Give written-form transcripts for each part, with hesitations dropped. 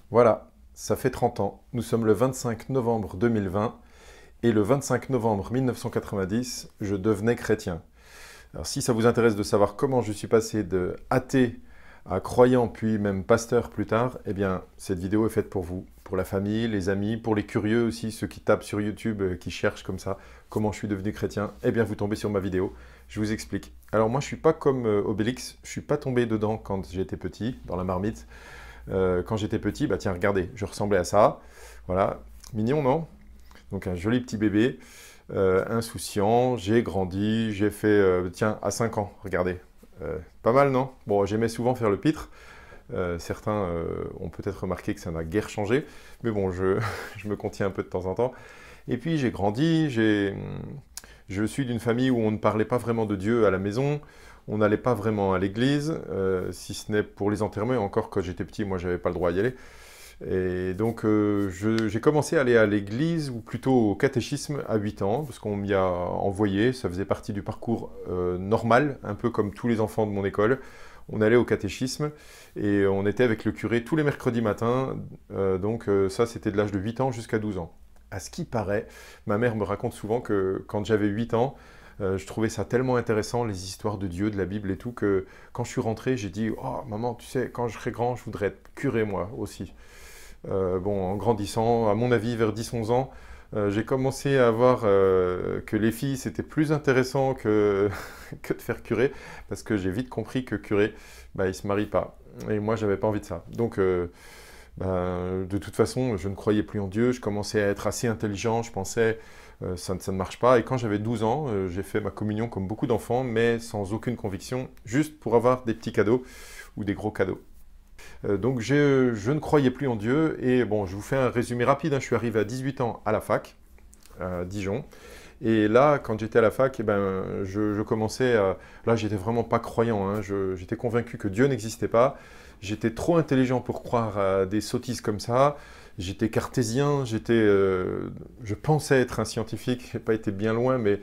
Voilà, ça fait 30 ans. Nous sommes le 25 novembre 2020 et le 25 novembre 1990, je devenais chrétien. Alors si ça vous intéresse de savoir comment je suis passé de athée à croyant puis même pasteur plus tard, eh bien cette vidéo est faite pour vous, pour la famille, les amis, pour les curieux aussi, ceux qui tapent sur YouTube, qui cherchent comme ça comment je suis devenu chrétien. Eh bien vous tombez sur ma vidéo, je vous explique. Alors moi je suis pas comme Obélix, je suis pas tombé dedans quand j'étais petit, dans la marmite. Quand j'étais petit, bah tiens, regardez, je ressemblais à ça. Voilà, mignon, non? Donc un joli petit bébé, insouciant, j'ai grandi, j'ai fait, tiens, à 5 ans, regardez. Pas mal, non? Bon, j'aimais souvent faire le pitre. Certains ont peut-être remarqué que ça n'a guère changé, mais bon, je me contiens un peu de temps en temps. Et puis j'ai grandi, je suis d'une famille où on ne parlait pas vraiment de Dieu à la maison, on n'allait pas vraiment à l'église, si ce n'est pour les enterrements, encore quand j'étais petit, moi j'avais pas le droit d'y aller. Et donc j'ai commencé à aller à l'église, ou plutôt au catéchisme à 8 ans, parce qu'on m'y a envoyé, ça faisait partie du parcours normal, un peu comme tous les enfants de mon école. On allait au catéchisme et on était avec le curé tous les mercredis matins, ça c'était de l'âge de 8 ans jusqu'à 12 ans. À ce qui paraît, ma mère me raconte souvent que quand j'avais 8 ans, je trouvais ça tellement intéressant, les histoires de Dieu, de la Bible et tout, que quand je suis rentré, j'ai dit « Oh maman, tu sais, quand je serai grand, je voudrais être curé moi aussi ». Bon, en grandissant, à mon avis, vers 10-11 ans, j'ai commencé à voir que les filles, c'était plus intéressant que, que de faire curé, parce que j'ai vite compris que curé, bah, il ne se marie pas. Et moi, j'avais pas envie de ça. Donc, de toute façon, je ne croyais plus en Dieu, je commençais à être assez intelligent, je pensais ça ne marche pas. Et quand j'avais 12 ans, j'ai fait ma communion comme beaucoup d'enfants, mais sans aucune conviction, juste pour avoir des petits cadeaux ou des gros cadeaux. Donc je ne croyais plus en Dieu, et bon, je vous fais un résumé rapide, hein. Je suis arrivé à 18 ans à la fac, à Dijon, et là, quand j'étais à la fac, eh ben, je commençais à... Là, j'étais vraiment pas croyant, hein. J'étais convaincu que Dieu n'existait pas. J'étais trop intelligent pour croire à des sottises comme ça. J'étais cartésien, je pensais être un scientifique, j'ai pas été bien loin, mais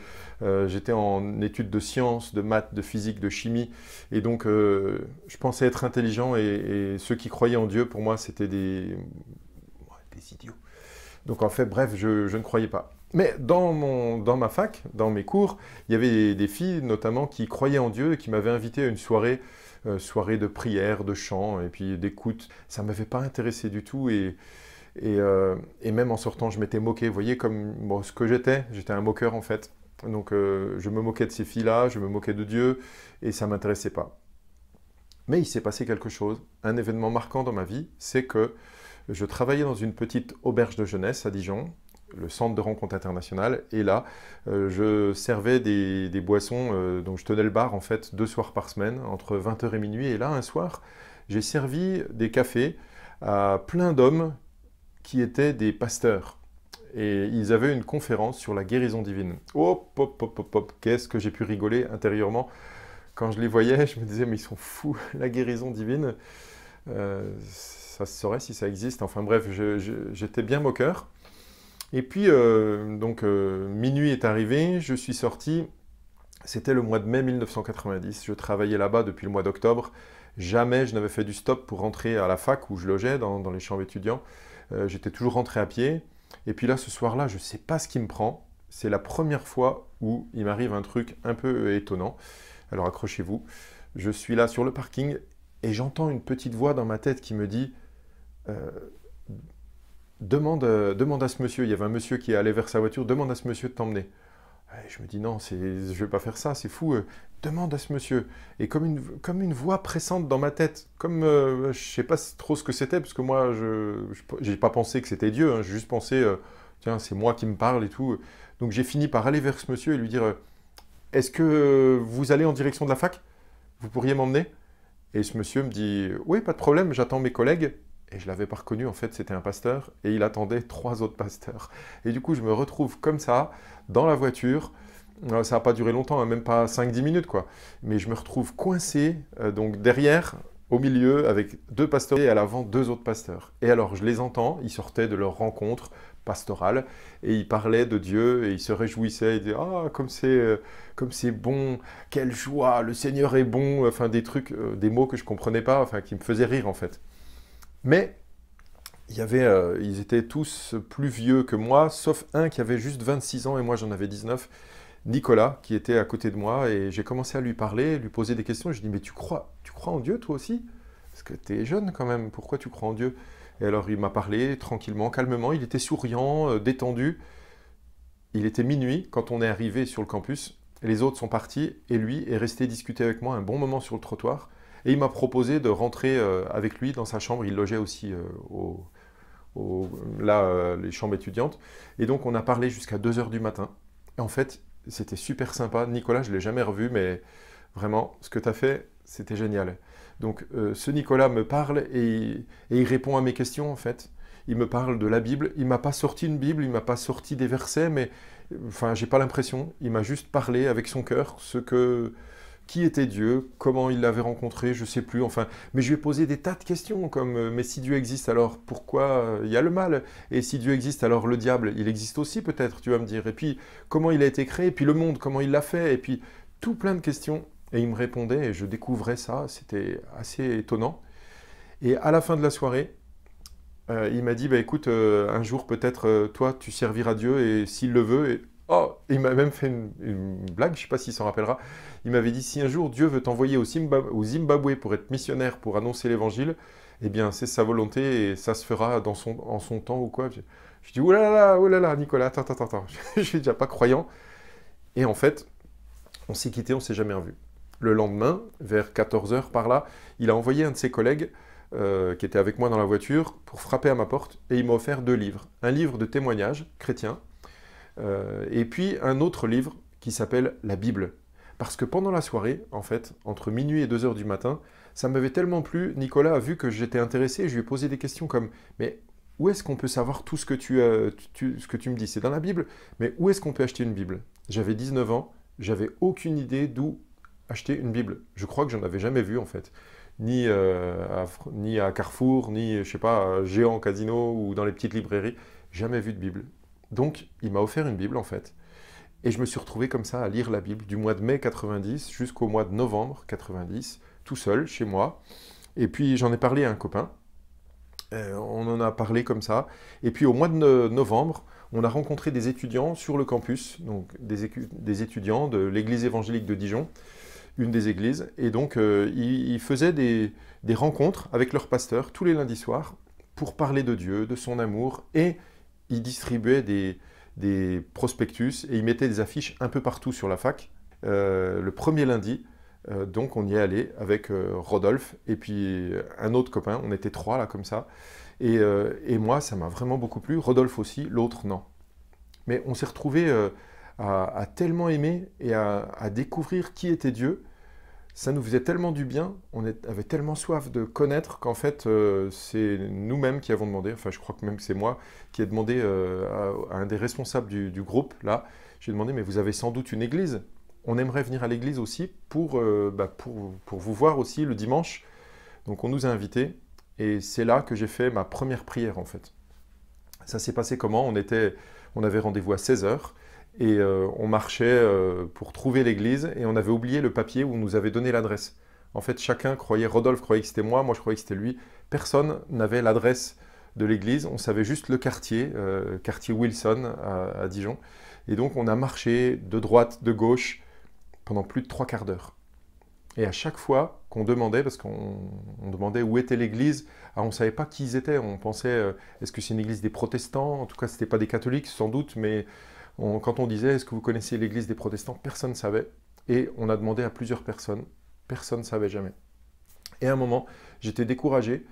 j'étais en études de sciences, de maths, de physique, de chimie, et donc je pensais être intelligent, et ceux qui croyaient en Dieu, pour moi, c'était des idiots. Donc en fait, bref, je ne croyais pas. Mais dans ma fac, dans mes cours, il y avait des filles notamment qui croyaient en Dieu et qui m'avaient invité à une soirée, soirée de prière, de chant et puis d'écoute. Ça ne m'avait pas intéressé du tout, et même en sortant, je m'étais moqué. Vous voyez comme bon, ce que j'étais un moqueur en fait. Donc je me moquais de ces filles-là, je me moquais de Dieu, et ça ne m'intéressait pas. Mais il s'est passé quelque chose, un événement marquant dans ma vie, c'est que je travaillais dans une petite auberge de jeunesse à Dijon, le centre de rencontre internationale, et là, je servais des boissons, donc je tenais le bar en fait 2 soirs par semaine, entre 20 h et minuit, et là, un soir, j'ai servi des cafés à plein d'hommes qui étaient des pasteurs. Et ils avaient une conférence sur la guérison divine. Hop, hop, hop, hop, hop, qu'est-ce que j'ai pu rigoler intérieurement. Quand je les voyais, je me disais, mais ils sont fous, la guérison divine. Ça se saurait si ça existe. Enfin bref, j'étais bien moqueur. Et puis, minuit est arrivé, je suis sorti. C'était le mois de mai 1990. Je travaillais là-bas depuis le mois d'octobre. Jamais je n'avais fait du stop pour rentrer à la fac où je logeais, dans les chambres étudiants. J'étais toujours rentré à pied. Et puis là, ce soir-là, je ne sais pas ce qui me prend. C'est la première fois où il m'arrive un truc un peu étonnant. Alors accrochez-vous. Je suis là sur le parking et j'entends une petite voix dans ma tête qui me dit demande à ce monsieur. Il y avait un monsieur qui est allé vers sa voiture. Demande à ce monsieur de t'emmener. Et je me dis non, je ne vais pas faire ça, c'est fou. Demande à ce monsieur. Et comme une voix pressante dans ma tête, comme je ne sais pas trop ce que c'était, parce que moi, je n'ai pas pensé que c'était Dieu, hein, j'ai juste pensé, tiens, c'est moi qui me parle et tout. Donc j'ai fini par aller vers ce monsieur et lui dire, est-ce que vous allez en direction de la fac? Vous pourriez m'emmener? Et ce monsieur me dit, oui, pas de problème, j'attends mes collègues. Et je ne l'avais pas reconnu, en fait, c'était un pasteur, et il attendait 3 autres pasteurs. Et du coup, je me retrouve comme ça, dans la voiture. Ça n'a pas duré longtemps, hein, même pas 5-10 minutes, quoi. Mais je me retrouve coincé, donc derrière, au milieu, avec 2 pasteurs, et à l'avant, 2 autres pasteurs. Et alors, je les entends, ils sortaient de leur rencontre pastorale, et ils parlaient de Dieu, et ils se réjouissaient, ils disaient « Ah, comme c'est bon, quelle joie, le Seigneur est bon », enfin des trucs, des mots que je ne comprenais pas, enfin qui me faisaient rire, en fait. Mais Ils étaient tous plus vieux que moi, sauf un qui avait juste 26 ans et moi j'en avais 19, Nicolas, qui était à côté de moi. Et j'ai commencé à lui parler, lui poser des questions. Je lui ai dit, mais tu crois en Dieu toi aussi? Parce que tu es jeune quand même, pourquoi tu crois en Dieu? Et alors il m'a parlé tranquillement, calmement, il était souriant, détendu. Il était minuit quand on est arrivé sur le campus. Les autres sont partis et lui est resté discuter avec moi un bon moment sur le trottoir. Et il m'a proposé de rentrer avec lui dans sa chambre. Il logeait aussi les chambres étudiantes. Et donc on a parlé jusqu'à 2 heures du matin. Et en fait, c'était super sympa. Nicolas, je ne l'ai jamais revu, mais vraiment, ce que tu as fait, c'était génial. Donc ce Nicolas me parle et il répond à mes questions en fait. Il me parle de la Bible. Il m'a pas sorti une Bible, il m'a pas sorti des versets, mais enfin, j'ai pas l'impression. Il m'a juste parlé avec son cœur, qui était Dieu, comment il l'avait rencontré, je sais plus. Enfin, mais je lui ai posé des tas de questions comme mais si Dieu existe, alors pourquoi il y a le mal? Et si Dieu existe, alors le diable, il existe aussi peut-être, tu vas me dire. Et puis comment il a été créé? Et puis le monde, comment il l'a fait? Et puis tout plein de questions. Et il me répondait et je découvrais ça. C'était assez étonnant. Et à la fin de la soirée, il m'a dit, bah, écoute, un jour peut-être, toi, tu serviras Dieu et s'il le veut. Et... Oh, il m'a même fait une blague, je ne sais pas s'il s'en rappellera. Il m'avait dit, si un jour Dieu veut t'envoyer au Zimbabwe pour être missionnaire, pour annoncer l'évangile, eh bien, c'est sa volonté et ça se fera en son temps ou quoi. Je dis, oh là là, Nicolas, attends. Je suis déjà pas croyant. Et en fait, on s'est quitté, on s'est jamais revu. Le lendemain, vers 14 heures par là, il a envoyé un de ses collègues qui était avec moi dans la voiture pour frapper à ma porte et il m'a offert 2 livres. Un livre de témoignages chrétiens et puis un autre livre qui s'appelle la Bible. Parce que pendant la soirée, en fait, entre minuit et 2 heures du matin, ça m'avait tellement plu. Nicolas a vu que j'étais intéressé et je lui ai posé des questions comme « Mais où est-ce qu'on peut savoir tout ce que ce que tu me dis? C'est dans la Bible, mais où est-ce qu'on peut acheter une Bible ?» J'avais 19 ans, j'avais aucune idée d'où acheter une Bible. Je crois que j'en avais jamais vu en fait. Ni à Carrefour, ni, je sais pas, à Géant Casino ou dans les petites librairies. Jamais vu de Bible. Donc, il m'a offert une Bible en fait. Et je me suis retrouvé comme ça à lire la Bible du mois de mai 90 jusqu'au mois de novembre 90, tout seul, chez moi. Et puis, j'en ai parlé à un copain. On en a parlé comme ça. Et puis, au mois de novembre, on a rencontré des étudiants sur le campus, donc des étudiants de l'église évangélique de Dijon, une des églises. Et donc, ils faisaient des rencontres avec leur pasteur tous les lundis soirs pour parler de Dieu, de son amour. Et ils distribuaient des prospectus et ils mettaient des affiches un peu partout sur la fac. Le premier lundi, donc on y est allé avec Rodolphe et puis un autre copain. On était 3 là comme ça. Et moi, ça m'a vraiment beaucoup plu. Rodolphe aussi, l'autre non. Mais on s'est retrouvés à tellement aimer et à découvrir qui était Dieu. Ça nous faisait tellement du bien, avait tellement soif de connaître qu'en fait, c'est nous-mêmes qui avons demandé, enfin je crois que même c'est moi qui ai demandé à un des responsables du groupe, là, j'ai demandé, mais vous avez sans doute une église. On aimerait venir à l'église aussi pour vous voir aussi le dimanche. Donc on nous a invités et c'est là que j'ai fait ma première prière en fait. Ça s'est passé comment? On avait rendez-vous à 16 heures. Et on marchait pour trouver l'église et on avait oublié le papier où on nous avait donné l'adresse. En fait, chacun croyait, Rodolphe croyait que c'était moi je croyais que c'était lui. Personne n'avait l'adresse de l'église, on savait juste le quartier, quartier Wilson à Dijon. Et donc on a marché de droite, de gauche pendant plus de 3 quarts d'heure. Et à chaque fois qu'on demandait, parce qu'on demandait où était l'église, on ne savait pas qui ils étaient, on pensait, est-ce que c'est une église des protestants? En tout cas, ce n'était pas des catholiques sans doute, mais quand on disait, est-ce que vous connaissez l'église des protestants? Personne ne savait. Et on a demandé à plusieurs personnes. Personne ne savait jamais. Et à un moment, j'étais découragé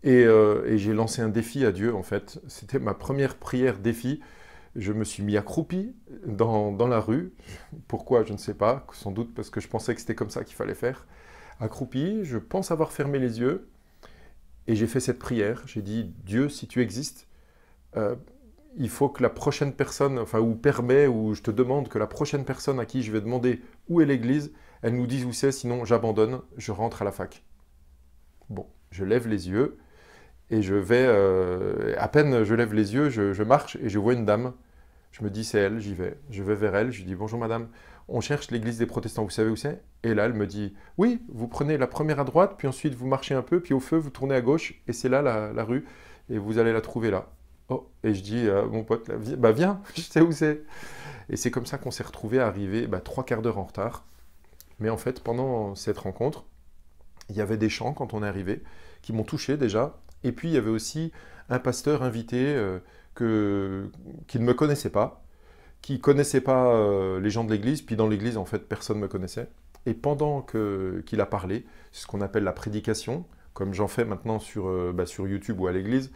et j'ai lancé un défi à Dieu, en fait. C'était ma première prière défi. Je me suis mis accroupi dans la rue. Pourquoi? Je ne sais pas. Sans doute parce que je pensais que c'était comme ça qu'il fallait faire. Accroupi, je pense avoir fermé les yeux. Et j'ai fait cette prière. J'ai dit, Dieu, si tu existes, il faut que la prochaine personne, enfin, ou je te demande que la prochaine personne à qui je vais demander où est l'église, elle nous dise où c'est, sinon j'abandonne, je rentre à la fac. Bon, je lève les yeux et je vais, à peine je lève les yeux, je marche et je vois une dame. Je me dis c'est elle, j'y vais. Je vais vers elle, je lui dis bonjour madame, on cherche l'église des protestants, vous savez où c'est? Et là elle me dit oui, vous prenez la première à droite, puis ensuite vous marchez un peu, puis au feu vous tournez à gauche et c'est là la rue. et vous allez la trouver là. Oh, et je dis à mon pote, là, bah viens, je sais où c'est. Et c'est comme ça qu'on s'est retrouvés arrivés 3 quarts d'heure en retard. Mais en fait, pendant cette rencontre, il y avait des chants quand on est arrivé qui m'ont touché déjà. Et puis il y avait aussi un pasteur invité qui ne me connaissait pas, qui ne connaissait pas les gens de l'église. Puis dans l'église, en fait, personne ne me connaissait. Et pendant qu'il a parlé, c'est ce qu'on appelle la prédication, comme j'en fais maintenant sur YouTube ou à l'église,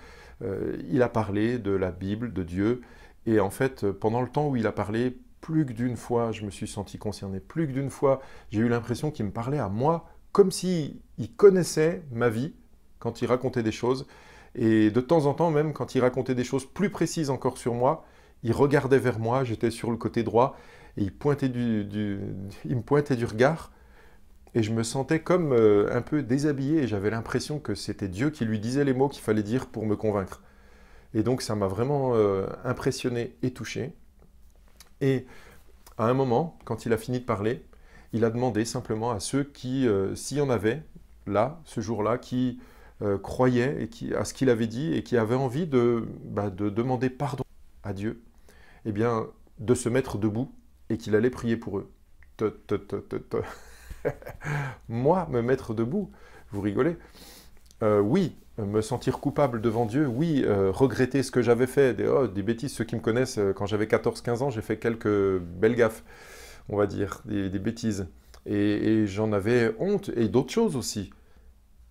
il a parlé de la Bible, de Dieu. Et en fait, pendant le temps où il a parlé, plus que d'une fois, je me suis senti concerné. Plus que d'une fois, j'ai eu l'impression qu'il me parlait à moi, comme s'il connaissait ma vie quand il racontait des choses. Et de temps en temps, même quand il racontait des choses plus précises encore sur moi, il regardait vers moi, j'étais sur le côté droit, et il me pointait du regard. Et je me sentais comme un peu déshabillé, et j'avais l'impression que c'était Dieu qui lui disait les mots qu'il fallait dire pour me convaincre. Et donc ça m'a vraiment impressionné et touché. Et à un moment, quand il a fini de parler, il a demandé simplement à ceux qui, s'il y en avait, là, ce jour-là, qui croyaient à ce qu'il avait dit et qui avaient envie de demander pardon à Dieu, eh bien, de se mettre debout et qu'il allait prier pour eux. Moi, me mettre debout, vous rigolez? Oui, me sentir coupable devant Dieu, oui, regretter ce que j'avais fait, des bêtises. Ceux qui me connaissent, quand j'avais 14-15 ans, j'ai fait quelques belles gaffes, on va dire, des bêtises. Et j'en avais honte, et d'autres choses aussi.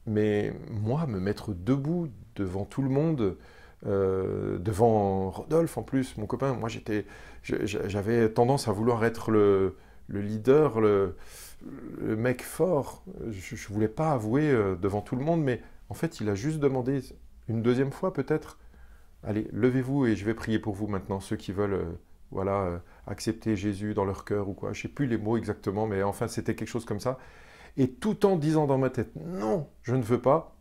Mais moi, me mettre debout devant tout le monde, devant Rodolphe en plus, mon copain, moi j'avais tendance à vouloir être le leader, le mec fort. Je ne voulais pas avouer devant tout le monde, mais en fait, il a juste demandé une deuxième fois peut-être. Allez, levez-vous et je vais prier pour vous maintenant, ceux qui veulent accepter Jésus dans leur cœur ou quoi. Je ne sais plus les mots exactement, mais enfin, c'était quelque chose comme ça. Et tout en disant dans ma tête, non, je ne veux pas,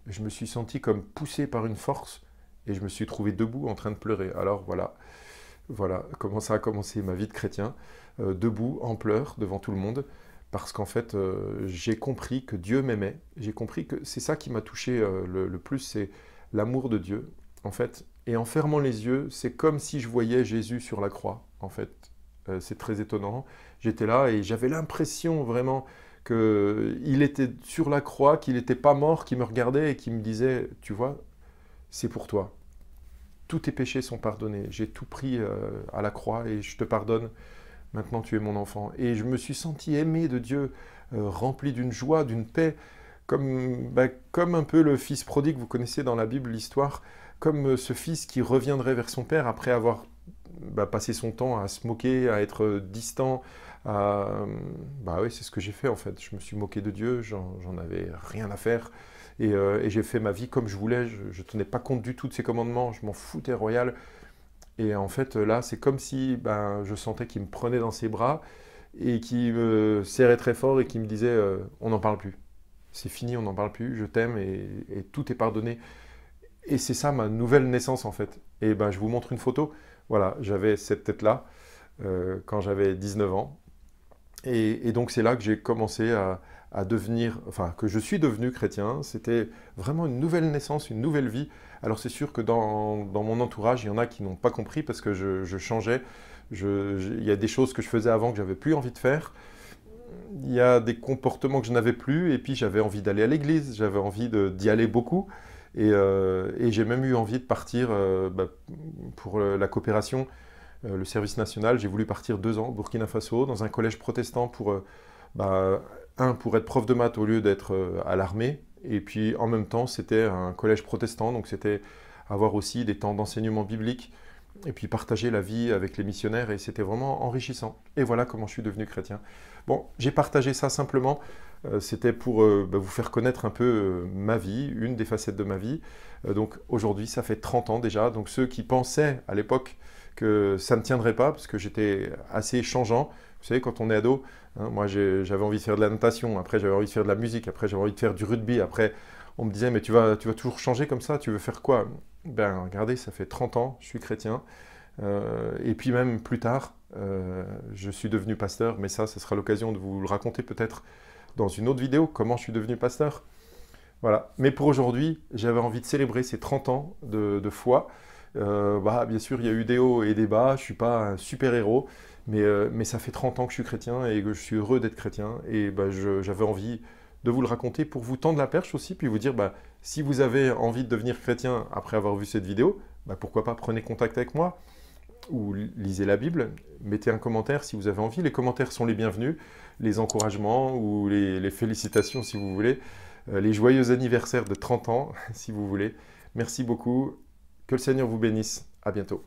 je me suis senti comme poussé par une force et je me suis trouvé debout en train de pleurer. Alors voilà comment ça a commencé ma vie de chrétien, debout, en pleurs, devant tout le monde, parce qu'en fait, j'ai compris que Dieu m'aimait, j'ai compris que c'est ça qui m'a touché le plus, c'est l'amour de Dieu, en fait. Et en fermant les yeux, c'est comme si je voyais Jésus sur la croix, en fait. C'est très étonnant. J'étais là et j'avais l'impression vraiment qu'il était sur la croix, qu'il n'était pas mort, qu'il me regardait et qu'il me disait, tu vois, c'est pour toi. Tous tes péchés sont pardonnés. J'ai tout pris à la croix et je te pardonne. Maintenant, tu es mon enfant. Et je me suis senti aimé de Dieu, rempli d'une joie, d'une paix, comme un peu le fils prodigue, vous connaissez dans la Bible l'histoire, comme ce fils qui reviendrait vers son père après avoir passé son temps à se moquer, à être distant. Oui, c'est ce que j'ai fait en fait. Je me suis moqué de Dieu, j'en avais rien à faire. Et j'ai fait ma vie comme je voulais, je ne tenais pas compte du tout de ses commandements, je m'en foutais royal. Et en fait, là, c'est comme si je sentais qu'il me prenait dans ses bras et qu'il me serrait très fort et qu'il me disait on n'en parle plus. C'est fini, on n'en parle plus, je t'aime et tout est pardonné. Et c'est ça ma nouvelle naissance en fait. Et je vous montre une photo. Voilà, j'avais cette tête-là quand j'avais 19 ans. Et donc c'est là que j'ai commencé à devenir, enfin que je suis devenu chrétien. C'était vraiment une nouvelle naissance, une nouvelle vie. Alors c'est sûr que dans mon entourage, il y en a qui n'ont pas compris parce que je changeais. Il y a des choses que je faisais avant que j'avais plus envie de faire. Il y a des comportements que je n'avais plus et puis j'avais envie d'aller à l'église, j'avais envie d'y aller beaucoup. Et j'ai même eu envie de partir pour la coopération, le service national. J'ai voulu partir 2 ans au Burkina Faso, dans un collège protestant pour être prof de maths au lieu d'être à l'armée. Et puis en même temps, c'était un collège protestant, donc c'était avoir aussi des temps d'enseignement biblique et puis partager la vie avec les missionnaires. Et c'était vraiment enrichissant. Et voilà comment je suis devenu chrétien. Bon, j'ai partagé ça simplement. C'était pour vous faire connaître un peu ma vie, une des facettes de ma vie. Donc aujourd'hui, ça fait 30 ans déjà. Donc ceux qui pensaient à l'époque que ça ne tiendrait pas, parce que j'étais assez changeant. Vous savez, quand on est ado, hein, moi j'avais envie de faire de la natation, après j'avais envie de faire de la musique, après j'avais envie de faire du rugby, après on me disait mais tu vas toujours changer comme ça, tu veux faire quoi? Regardez, ça fait 30 ans, je suis chrétien, et puis même plus tard, je suis devenu pasteur, mais ça sera l'occasion de vous le raconter peut-être dans une autre vidéo, comment je suis devenu pasteur. Voilà. Mais pour aujourd'hui, j'avais envie de célébrer ces 30 ans de foi. Bien sûr, il y a eu des hauts et des bas. Je ne suis pas un super-héros, mais ça fait 30 ans que je suis chrétien et que je suis heureux d'être chrétien. Et j'avais envie de vous le raconter pour vous tendre la perche aussi, puis vous dire, si vous avez envie de devenir chrétien après avoir vu cette vidéo, pourquoi pas prenez contact avec moi ou lisez la Bible, mettez un commentaire si vous avez envie. Les commentaires sont les bienvenus, les encouragements ou les félicitations si vous voulez, les joyeux anniversaires de 30 ans si vous voulez. Merci beaucoup, que le Seigneur vous bénisse, à bientôt.